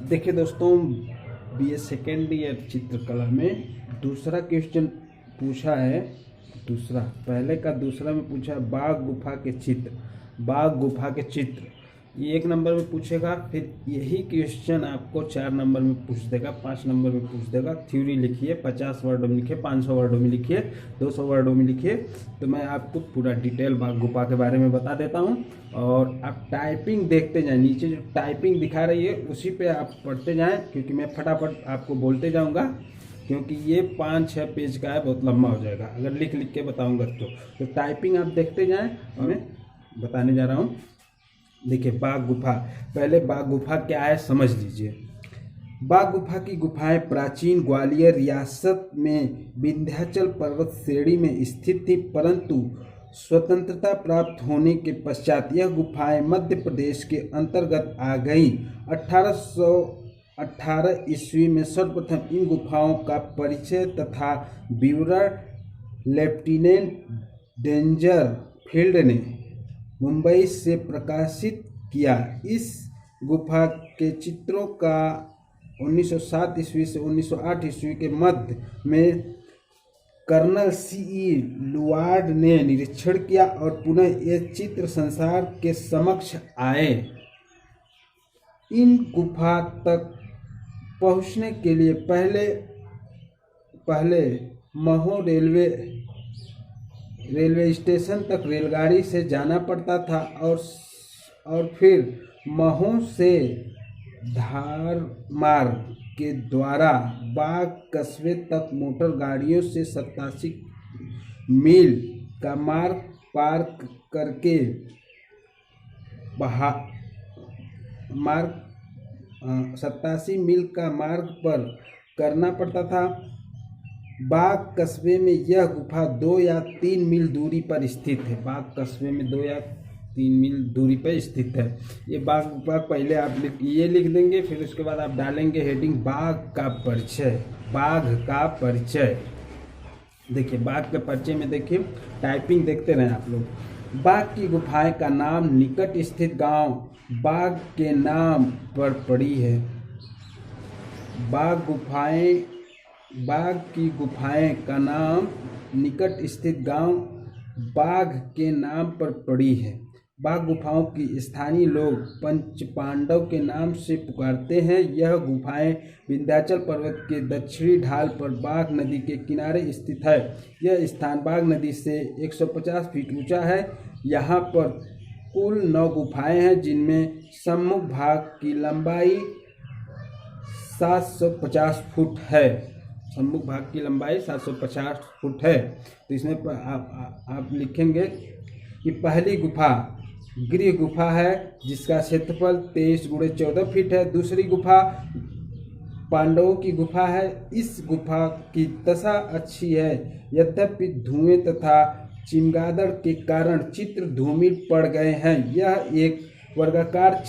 देखिए दोस्तों, BA second year चित्रकला में दूसरा क्वेश्चन पूछा है। दूसरा, पहले का दूसरा में पूछा है बाघ गुफा के चित्र। बाघ गुफा के चित्र ये 1 नंबर में पूछेगा, फिर यही क्वेश्चन आपको 4 नंबर में पूछ देगा, 5 नंबर में पूछ देगा। थ्योरी लिखिए, 50 वर्डों में लिखिए, 500 वर्डों में लिखिए, 200 वर्डों में लिखिए। तो मैं आपको पूरा डिटेल बाघ गुफा के बारे में बता देता हूँ और आप टाइपिंग देखते जाएं। नीचे जो टाइपिंग दिखा रही है उसी पे आप पढ़ते जाएं, क्योंकि मैं फटाफट आपको बोलते जाऊँगा, क्योंकि ये 5-6 पेज का है, बहुत लंबा हो जाएगा अगर लिख लिख के बताऊँगा तो टाइपिंग आप देखते जाएं और मैं बताने जा रहा हूँ। देखिए, बाघ गुफा, पहले बाघ गुफा क्या है समझ लीजिए। बाघ गुफा की गुफाएं प्राचीन ग्वालियर रियासत में विंध्याचल पर्वत श्रेणी में स्थित थी, परंतु स्वतंत्रता प्राप्त होने के पश्चात यह गुफाएं मध्य प्रदेश के अंतर्गत आ गईं। 1818 ईस्वी में सर्वप्रथम इन गुफाओं का परिचय तथा विवरण लेफ्टिनेंट डेंजर फील्ड ने मुंबई से प्रकाशित किया। इस गुफा के चित्रों का 1907 ईस्वी से 1908 ईस्वी के मध्य में कर्नल C.E. लुआर्ड ने निरीक्षण किया और पुनः ये चित्र संसार के समक्ष आए। इन गुफा तक पहुंचने के लिए पहले महो रेलवे स्टेशन तक रेलगाड़ी से जाना पड़ता था और फिर महू से धारमार्ग के द्वारा बाग कस्बे तक मोटर गाड़ियों से 87 मील का मार्ग पार करके 87 मील का मार्ग पर करना पड़ता था। बाग कस्बे में यह गुफा 2 या 3 मील दूरी पर स्थित है। बाग कस्बे में 2 या 3 मील दूरी पर स्थित है। ये बाग गुफा पहले आप ये लिख देंगे, फिर उसके बाद आप डालेंगे हेडिंग बाघ का परिचय। बाघ का परिचय, देखिए बाघ के परिचय में देखिए टाइपिंग देखते रहें आप लोग। बाघ की गुफाएं का नाम निकट स्थित गांव बाघ के नाम पर पड़ी है। बाघ की गुफाएं का नाम निकट स्थित गांव बाघ के नाम पर पड़ी है। बाघ गुफाओं की स्थानीय लोग पंच पांडव के नाम से पुकारते हैं। यह गुफाएं विंध्याचल पर्वत के दक्षिणी ढाल पर बाघ नदी के किनारे स्थित है। यह स्थान बाघ नदी से 150 फीट ऊंचा है। यहाँ पर कुल 9 गुफाएं हैं, जिनमें सम्मुख भाग की लंबाई 750 फुट है। सम्मुख भाग की लंबाई 750 फुट है। तो इसमें आप लिखेंगे कि पहली गुफा गृह गुफा है, जिसका क्षेत्रफल 23 × 14 फीट है। दूसरी गुफा पांडवों की गुफा है। इस गुफा की दशा अच्छी है, यद्यपि धुएं तथा चमगादड़ के कारण चित्र धूमिल पड़ गए हैं। यह एक वर्गाकार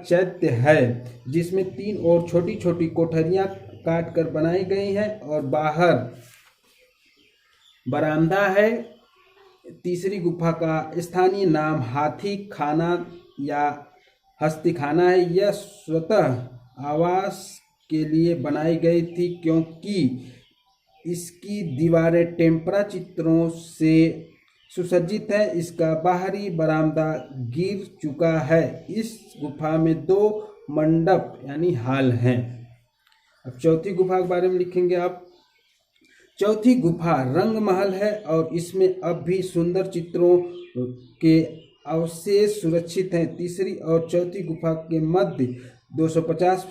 चैत्य है, जिसमें 3 और छोटी छोटी कोठरियां काट कर बनाई गई हैं और बाहर बरामदा है। तीसरी गुफा का स्थानीय नाम हाथी खाना या हस्ती खाना है। यह स्वतः आवास के लिए बनाई गई थी, क्योंकि इसकी दीवारें टेम्परा चित्रों से सुसज्जित है। इसका बाहरी बरामदा गिर चुका है। इस गुफा में 2 मंडप यानी हॉल हैं। अब चौथी गुफा के बारे में लिखेंगे आप। चौथी गुफा रंग महल है और इसमें अब भी सुंदर चित्रों के अवशेष सुरक्षित हैं। तीसरी और चौथी गुफा के मध्य 250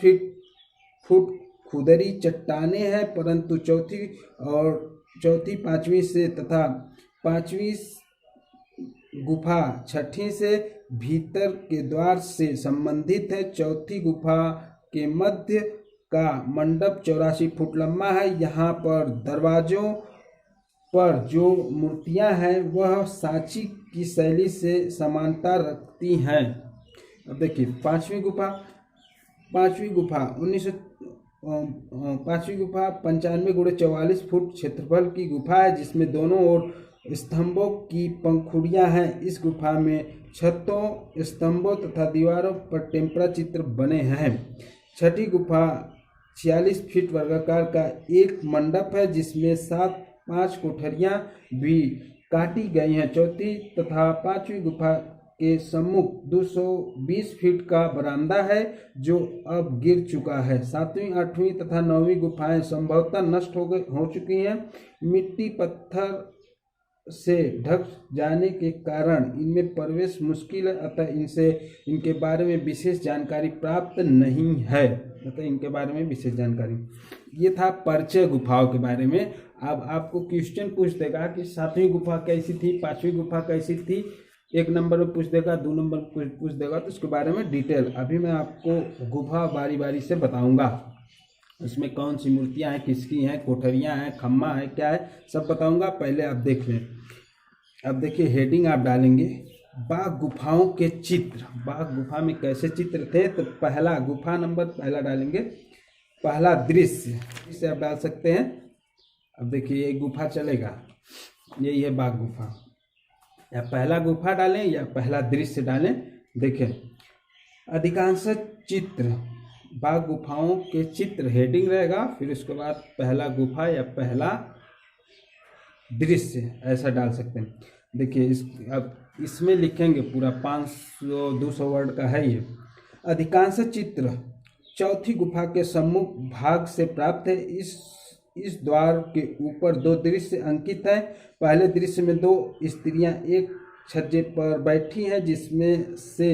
फुट खुदरी चट्टानें हैं, परंतु चौथी 5वीं से तथा 5वीं गुफा 6ठी से भीतर के द्वार से संबंधित है। चौथी गुफा के मध्य का मंडप 84 फुट लंबा है। यहाँ पर दरवाजों पर जो मूर्तियां हैं वह सांची की शैली से समानता रखती हैं। अब देखिए पांचवी गुफा 95 × 44 फुट क्षेत्रफल की गुफा है, जिसमें दोनों ओर स्तंभों की पंखुड़ियां हैं। इस गुफा में छतों, स्तंभों तथा दीवारों पर टेम्परा चित्र बने हैं। छठी गुफा 46 फीट वर्गाकार का एक मंडप है जिसमें 5 कोठरियां भी काटी गई हैं। चौथी तथा पांचवी गुफा के सम्मुख 220 फीट का बरामदा है जो अब गिर चुका है। 7वीं, 8वीं तथा 9वीं गुफाएं संभवतः नष्ट हो चुकी हैं। मिट्टी पत्थर से ढक जाने के कारण इनमें प्रवेश मुश्किल है, अतः इनके बारे में विशेष जानकारी प्राप्त नहीं है। इनके बारे में विशेष जानकारी, ये था परिचय गुफाओं के बारे में। अब आपको क्वेश्चन पूछ देगा कि 7वीं गुफा कैसी थी, 5वीं गुफा कैसी थी, 1 नंबर में पूछ देगा, 2 नंबर में पूछ देगा, तो उसके बारे में डिटेल अभी मैं आपको गुफा बारी बारी से बताऊंगा। उसमें कौन सी मूर्तियां हैं, किसकी हैं, कोठरियां हैं, खम्मा है, क्या है, सब बताऊंगा। पहले आप देख लें। अब देखिए हेडिंग आप डालेंगे बाघ गुफाओं के चित्र। बाघ गुफा में कैसे चित्र थे, तो पहला गुफा नंबर पहला डालेंगे, पहला दृश्य, इसे आप डाल सकते हैं। अब देखिए ये गुफा चलेगा, यही है बाघ गुफा, या पहला गुफा डालें या पहला दृश्य डालें। देखें अधिकांश चित्र बाघ गुफाओं के चित्र हेडिंग रहेगा, फिर उसके बाद पहला गुफा या पहला दृश्य ऐसा डाल सकते हैं। देखिए अब इसमें लिखेंगे पूरा 500-200 वर्ड का है ये। अधिकांश चित्र चौथी गुफा के सम्मुख भाग से प्राप्त है। इस द्वार के ऊपर 2 दृश्य अंकित हैं। पहले दृश्य में 2 स्त्रियां एक छज्जे पर बैठी हैं जिसमें से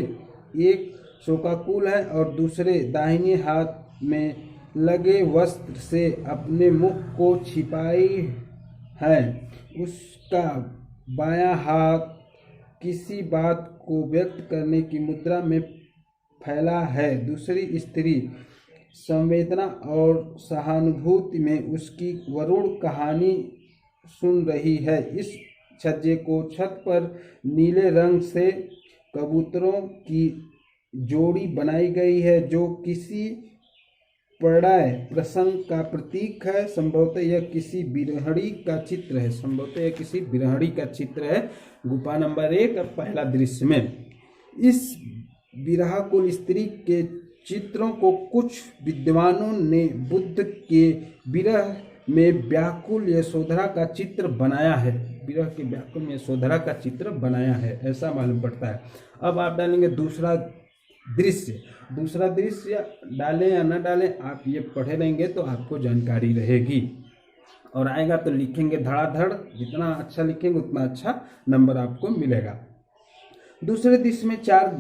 एक शोकाकुल है और दूसरे दाहिने हाथ में लगे वस्त्र से अपने मुख को छिपाई है। उसका बायां हाथ किसी बात को व्यक्त करने की मुद्रा में फैला है। दूसरी स्त्री संवेदना और सहानुभूति में उसकी वरुण कहानी सुन रही है। इस छज्जे को छत पर नीले रंग से कबूतरों की जोड़ी बनाई गई है जो किसी प्रणय प्रसंग का प्रतीक है। संभवतः यह किसी बिरहड़ी का चित्र है। संभवतः यह किसी बिरहड़ी का चित्र है। गुफा नंबर 1 और पहला दृश्य में इस विरहाकुल स्त्री के चित्रों को कुछ विद्वानों ने बुद्ध के विरह में व्याकुल यशोधरा का चित्र बनाया है। विरह के व्याकुल में यशोधरा का चित्र बनाया है, ऐसा मालूम पड़ता है। अब आप डालेंगे दूसरा दृश्य। दूसरा दृश्य डालें या ना डालें, आप ये पढ़े रहेंगे तो आपको जानकारी रहेगी और आएगा तो लिखेंगे धड़ाधड़। जितना अच्छा लिखेंगे उतना अच्छा नंबर आपको मिलेगा। दूसरे दृश्य में 4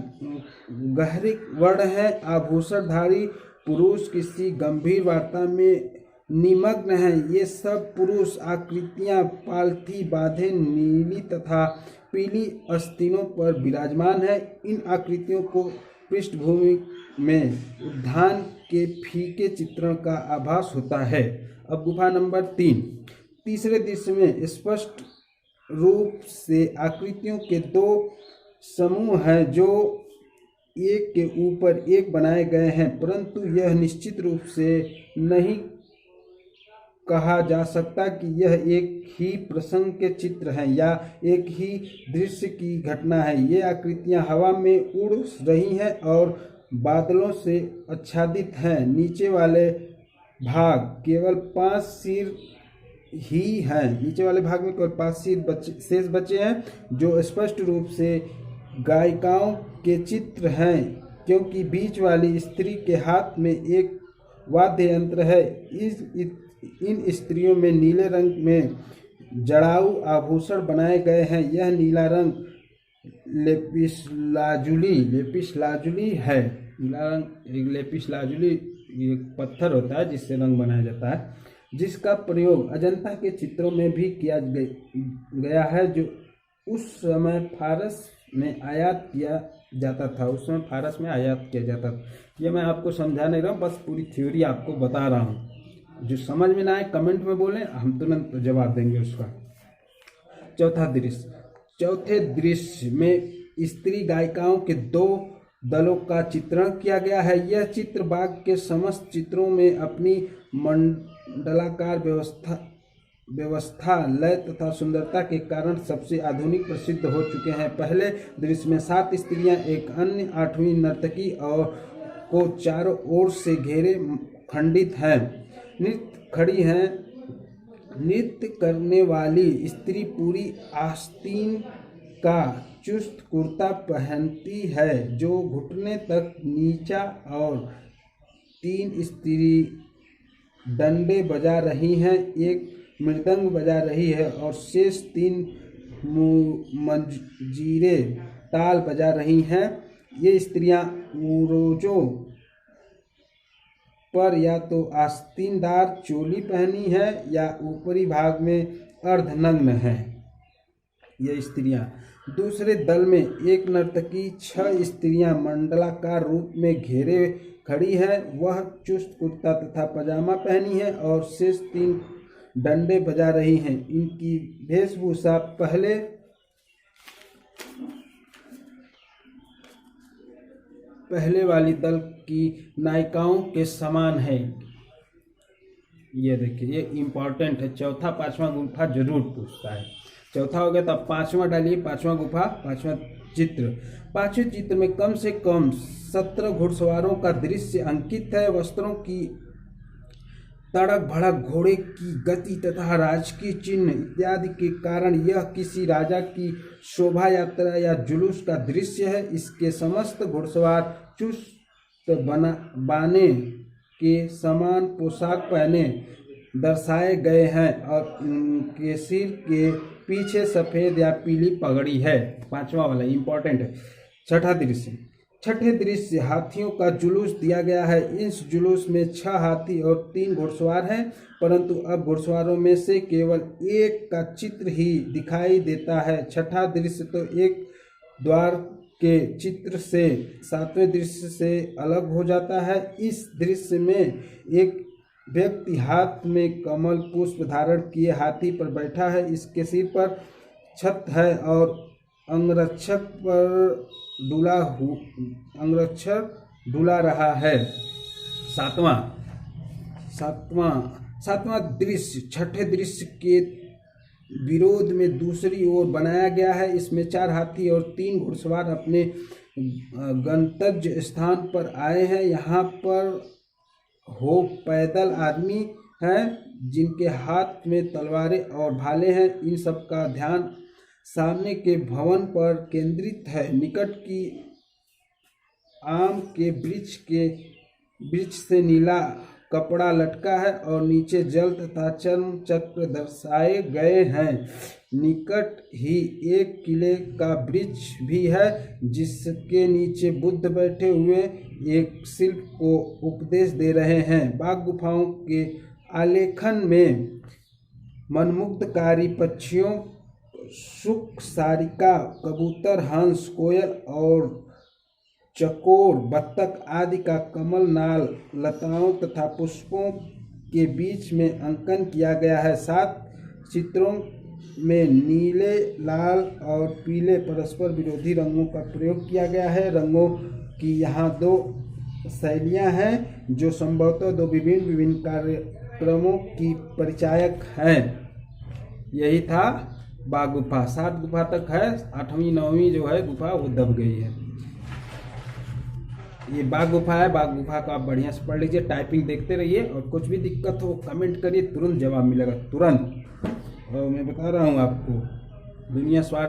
गहरे वर्ण हैं। आभूषणधारी पुरुष किसी गंभीर वार्ता में निमग्न है। ये सब पुरुष आकृतियां पालथी बांधे नीली तथा पीली आस्तीनों पर विराजमान है। इन आकृतियों को पृष्ठभूमि में उद्यान के फीके चित्रण का आभास होता है। अब गुफा नंबर 3। तीसरे दृश्य में स्पष्ट रूप से आकृतियों के 2 समूह हैं जो एक के ऊपर एक बनाए गए हैं, परंतु यह निश्चित रूप से नहीं कहा जा सकता कि यह एक ही प्रसंग के चित्र हैं या एक ही दृश्य की घटना है। ये आकृतियां हवा में उड़ रही हैं और बादलों से आच्छादित हैं। नीचे वाले भाग केवल 5 सिर ही हैं। नीचे वाले भाग में केवल 5 सिर शेष बचे हैं जो स्पष्ट रूप से गायिकाओं के चित्र हैं, क्योंकि बीच वाली स्त्री के हाथ में एक वाद्य यंत्र है। इन स्त्रियों में नीले रंग में जड़ाऊ आभूषण बनाए गए हैं। यह नीला रंग लेपिसलाजुली है। नीला रंग लेपिसलाजुली एक पत्थर होता है जिससे रंग बनाया जाता है, जिसका प्रयोग अजंता के चित्रों में भी किया गया है जो उस समय फारस में आयात किया जाता था। उस समय फारस में आयात किया जाता था। ये मैं आपको समझा नहीं रहा हूँ, बस पूरी थ्योरी आपको बता रहा हूँ। जो समझ में ना आए कमेंट में बोलें, हम तुरंत जवाब देंगे उसका। चौथा दृश्य। चौथे दृश्य में स्त्री गायिकाओं के 2 दलों का चित्रण किया गया है। यह चित्र बाघ के समस्त चित्रों में अपनी मंडलाकार व्यवस्था व्यवस्था, लय तथा सुंदरता के कारण सबसे आधुनिक प्रसिद्ध हो चुके हैं। पहले दृश्य में 7 स्त्रियां एक अन्य 8वीं नर्तकी और को चारों ओर से घेरे खंडित हैं, नृत्य खड़ी हैं। नृत्य करने वाली स्त्री पूरी आस्तीन का चुस्त कुर्ता पहनती है जो घुटने तक नीचा, और 3 स्त्री डंडे बजा रही हैं, एक मृदंग बजा रही है और शेष 3 मंजीरे ताल बजा रही हैं। ये स्त्रियां उरोजों पर या तो आस्तीनदार चोली पहनी है या ऊपरी भाग में अर्धनग्न है। ये स्त्रियां दूसरे दल में एक नर्तकी 6 स्त्रियां मंडलाकार रूप में घेरे खड़ी है। वह चुस्त कुर्ता तथा पजामा पहनी है और शेष 3 डंडे बजा रही हैं। इनकी वेशभूषा पहले वाली दल की नायिकाओं के समान है। ये देखिए, ये इम्पोर्टेंट है। चौथा 5वां गुफा जरूर पूछता है। चौथा हो गया, तो अब 5वां डालिए। 5वां गुफा, 5वां चित्र। 5वें चित्र में कम से कम 17 घुड़सवारों का दृश्य अंकित है। वस्त्रों की तड़क भड़क, घोड़े की गति तथा राजकीय चिन्ह इत्यादि के कारण यह किसी राजा की शोभा यात्रा या जुलूस का दृश्य है। इसके समस्त घुड़सवार चुस्त बाने के समान पोशाक पहने दर्शाए गए हैं और उनके सिर के पीछे सफ़ेद या पीली पगड़ी है। 5वां वाला इम्पोर्टेंट है। छठे दृश्य हाथियों का जुलूस दिया गया है। इस जुलूस में 6 हाथी और 3 घुड़सवार हैं, परंतु अब घुड़सवारों में से केवल एक का चित्र ही दिखाई देता है। छठा दृश्य तो एक द्वार के चित्र से 7वें दृश्य से अलग हो जाता है। इस दृश्य में एक व्यक्ति हाथ में कमल पुष्प धारण किए हाथी पर बैठा है। इसके सिर पर छत है और अंगरक्षक डुला रहा है। सातवां दृश्य छठे दृश्य के विरोध में दूसरी ओर बनाया गया है। इसमें 4 हाथी और 3 घुड़सवार अपने गंतव्य स्थान पर आए हैं। यहाँ पर पैदल आदमी हैं जिनके हाथ में तलवारें और भाले हैं। इन सब का ध्यान सामने के भवन पर केंद्रित है। निकट की आम के वृक्ष से नीला कपड़ा लटका है और नीचे जल तथा चर्म चक्र दर्शाए गए हैं। निकट ही एक किले का वृक्ष भी है जिसके नीचे बुद्ध बैठे हुए एक शिल्प को उपदेश दे रहे हैं। बाघ गुफाओं के आलेखन में मनमुग्धकारी पक्षियों, शुक, सारिका, कबूतर, हंस, कोयल और चकोर, बत्तख आदि का कमल नाल, लताओं तथा पुष्पों के बीच में अंकन किया गया है। 7 चित्रों में नीले, लाल और पीले परस्पर विरोधी रंगों का प्रयोग किया गया है। रंगों की यहाँ 2 शैलियाँ हैं जो संभवतः 2 विभिन्न कार्यक्रमों की परिचायक हैं। यही था बाघ गुफा। 7 गुफा तक है। 8वीं 9वीं जो है गुफा वो दब गई है। ये बाघ गुफा है। बाघ गुफा का आप बढ़िया से पढ़ लीजिए, टाइपिंग देखते रहिए और कुछ भी दिक्कत हो कमेंट करिए, तुरंत जवाब मिलेगा, तुरंत। और मैं बता रहा हूँ आपको, दुनिया स्वार्थ